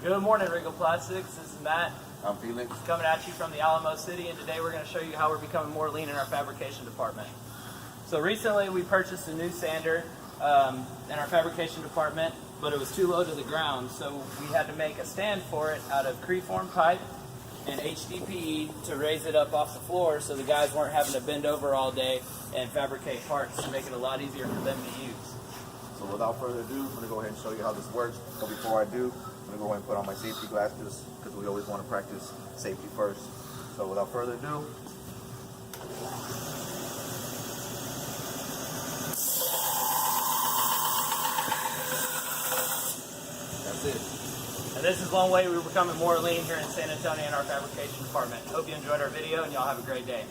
Good morning, Regal Plastics. This is Matt. I'm Felix. Coming at you from the Alamo City, and today we're going to show you how we're becoming more lean in our fabrication department. So recently we purchased a new sander in our fabrication department, but it was too low to the ground, so we had to make a stand for it out of creeform pipe and HDPE to raise it up off the floor so the guys weren't having to bend over all day and fabricate parts to make it a lot easier for them to use. So without further ado, I'm going to go ahead and show you how this works. But before I do, I'm going to go ahead and put on my safety glasses because we always want to practice safety first. So without further ado, that's it. And this is one way we're becoming more lean here in San Antonio in our fabrication department. Hope you enjoyed our video and y'all have a great day.